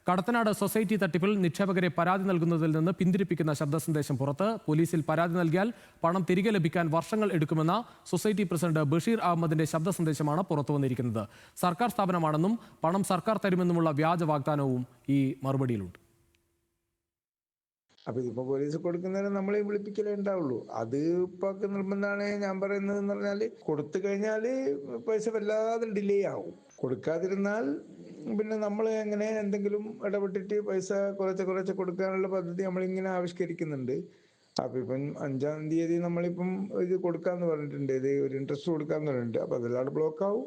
Kadathanad society തട്ടിപ്പിൽ നിക്ഷേപകരെ പരാതി നൽകുന്നതിൽ നിന്ന് പിന്തിരിപ്പിക്കുന്ന ശബ്ദ സന്ദേശം പുറത്ത്. പോലീസിൽ പരാതി നൽകിയാൽ പണം തിരികെ ലഭിക്കാൻ വർഷങ്ങൾ എടുക്കുമെന്ന സൊസൈറ്റി പ്രസിഡന്റ് ബഷീർ അഹമ്മദിന്റെ ശബ്ദ സന്ദേശമാണ് പുറത്തുവന്നിരിക്കുന്നത്. സർക്കാർ സ്ഥാപനമാണെന്നും പണം സർക്കാർ തരുമെന്നുമുള്ള വ്യാജ വാഗ്ദാനവും ഈ മറുപടിയിലുണ്ട്. അപ്പൊ ഇതിപ്പോ പോലീസ് കൊടുക്കുന്നതിന് നമ്മളെ വിളിപ്പിക്കലേ ഉണ്ടാവുള്ളൂ. അത് ഇപ്പൊ നിർബന്ധമാണ്. ഞാൻ പറയുന്നത് എന്ന് പറഞ്ഞാല് കൊടുത്തു കഴിഞ്ഞാല് പൈസ വല്ലാതെ ഡിലേ ആവും. കൊടുക്കാതിരുന്നാൽ പിന്നെ നമ്മൾ എങ്ങനെ എന്തെങ്കിലും ഇടപെട്ടിട്ട് പൈസ കുറച്ച് കൊടുക്കാനുള്ള പദ്ധതി നമ്മളിങ്ങനെ ആവിഷ്കരിക്കുന്നുണ്ട്. അപ്പൊ ഇപ്പം 5-ാം തീയതി നമ്മളിപ്പം ഇത് കൊടുക്കാന്ന് പറഞ്ഞിട്ടുണ്ട്. ഇത് ഒരു ഇൻട്രസ്റ്റ് കൊടുക്കാന്ന് പറഞ്ഞിട്ടുണ്ട്. അപ്പൊ അതെല്ലാം ബ്ലോക്ക് ആവും.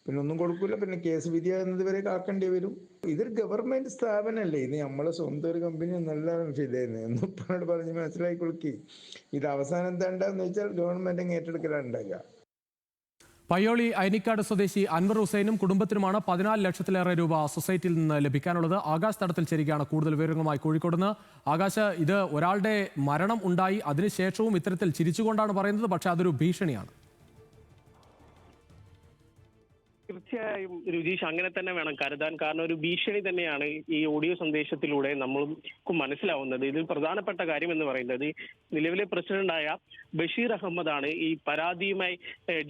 പിന്നെ ഒന്നും കൊടുക്കൂല. പിന്നെ കേസ് വിധിയാകുന്നത് വരെ കാക്കേണ്ടി വരും. ഇതൊരു ഗവൺമെന്റ് സ്ഥാപനമല്ലേ, ഇത് നമ്മളെ സ്വന്തം ഒരു കമ്പനി ഒന്നല്ല ഫിദേന്ന് എന്നിപ്പോഴോട് പറഞ്ഞ് മനസ്സിലാക്കി കൊടുക്കി. ഇത് അവസാനം എന്താ ഉണ്ടാകുന്ന വെച്ചാൽ ഗവൺമെന്റ് ഏറ്റെടുക്കലാണ് ഉണ്ടാകുക. പയ്യോളി അയനിക്കാട് സ്വദേശി അൻവർ ഹുസൈനും കുടുംബത്തിനുമാണ് 14 ലക്ഷത്തിലേറെ രൂപ സൊസൈറ്റിയിൽ നിന്ന് ലഭിക്കാനുള്ളത്. ആകാശ് തടത്തിൽ ചേരുകയാണ് കൂടുതൽ വിവരങ്ങളുമായി കോഴിക്കോട് നിന്ന്. ആകാശ്, ഇത് ഒരാളുടെ മരണം ഉണ്ടായി, അതിനുശേഷവും ഇത്തരത്തിൽ ചിരിച്ചുകൊണ്ടാണ് പറയുന്നത്, പക്ഷെ അതൊരു ഭീഷണിയാണ്. തീർച്ചയായും രുചീഷ്, അങ്ങനെ തന്നെ വേണം കരുതാൻ. കാരണം ഒരു ഭീഷണി തന്നെയാണ് ഈ ഓഡിയോ സന്ദേശത്തിലൂടെ നമ്മൾക്കും മനസ്സിലാവുന്നത്. ഇതിൽ പ്രധാനപ്പെട്ട കാര്യം എന്ന് പറയുന്നത് നിലവിലെ പ്രസിഡന്റായ ബഷീർ അഹമ്മദാണ് ഈ പരാതിയുമായി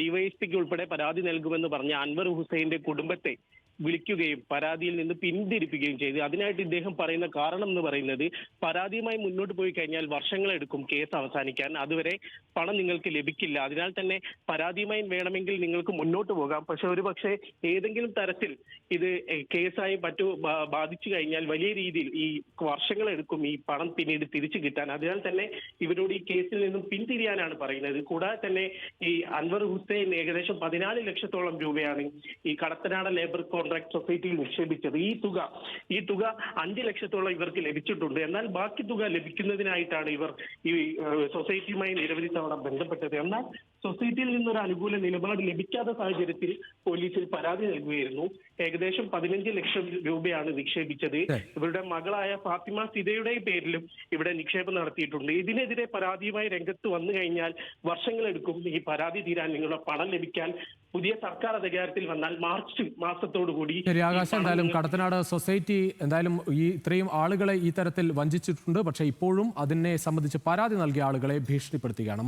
ഡിവൈഎസ്പിക്ക് ഉൾപ്പെടെ പരാതി നൽകുമെന്ന് പറഞ്ഞ അൻവർ ഹുസൈന്റെ കുടുംബത്തെ വിളിക്കുകയും പരാതിയിൽ നിന്ന് പിന്തിരിപ്പിക്കുകയും ചെയ്തു. അതിനായിട്ട് ഇദ്ദേഹം പറയുന്ന കാരണം എന്ന് പറയുന്നത് പരാതിയുമായി മുന്നോട്ട് പോയി കഴിഞ്ഞാൽ വർഷങ്ങളെടുക്കും കേസ് അവസാനിക്കാൻ, അതുവരെ പണം നിങ്ങൾക്ക് ലഭിക്കില്ല. അതിനാൽ തന്നെ പരാതിയുമായി വേണമെങ്കിൽ നിങ്ങൾക്ക് മുന്നോട്ട് പോകാം, പക്ഷെ ഒരുപക്ഷെ ഏതെങ്കിലും തരത്തിൽ ഇത് കേസായി ബാധിച്ചു കഴിഞ്ഞാൽ വലിയ രീതിയിൽ ഈ വർഷങ്ങളെടുക്കും ഈ പണം പിന്നീട് തിരിച്ചു കിട്ടാൻ. അതിനാൽ തന്നെ ഇവരോട് ഈ കേസിൽ നിന്നും പിന്തിരിയാനാണ് പറയുന്നത്. കൂടാതെ തന്നെ ഈ അൻവർ ഹുസൈൻ ഏകദേശം 14 ലക്ഷത്തോളം രൂപയാണ് ഈ കടത്തനാട് ലേബർ കോൺട്രാക്ട് സൊസൈറ്റിയിൽ നിക്ഷേപിച്ചത്. ഈ തുക 5 ലക്ഷത്തോളം ഇവർക്ക് ലഭിച്ചിട്ടുണ്ട്. എന്നാൽ ബാക്കി തുക ലഭിക്കുന്നതിനായിട്ടാണ് ഇവർ ഈ സൊസൈറ്റിയുമായി നിരവധി തവണ ബന്ധപ്പെട്ടത്. എന്നാൽ സൊസൈറ്റിയിൽ നിന്നൊരു അനുകൂല നിലപാട് ലഭിക്കാത്ത സാഹചര്യത്തിൽ പോലീസിൽ പരാതി നൽകുകയായിരുന്നു. ഏകദേശം 15 ലക്ഷം രൂപയാണ് നിക്ഷേപിച്ചത്. ഇവരുടെ മകളായ ഫാത്തിമ സിതയുടെ പേരിലും ഇവിടെ നിക്ഷേപം നടത്തിയിട്ടുണ്ട്. ഇതിനെതിരെ പരാതിയുമായി രംഗത്ത് വന്നു കഴിഞ്ഞാൽ വർഷങ്ങളെടുക്കും ഈ പരാതി തീരാൻ, നിങ്ങളുടെ പണം ലഭിക്കാൻ. പുതിയ സർക്കാർ അധികാരത്തിൽ വന്നാൽ മാർച്ച് മാസത്തോടുകൂടി. ശരി ആകാശം, എന്തായാലും കടത്തനാട് സൊസൈറ്റി എന്തായാലും ഇത്രയും ആളുകളെ ഈ തരത്തിൽ വഞ്ചിച്ചിട്ടുണ്ട്. പക്ഷേ ഇപ്പോഴും അതിനെ സംബന്ധിച്ച് പരാതി നൽകിയ ആളുകളെ ഭീഷണിപ്പെടുത്തുകയാണ്.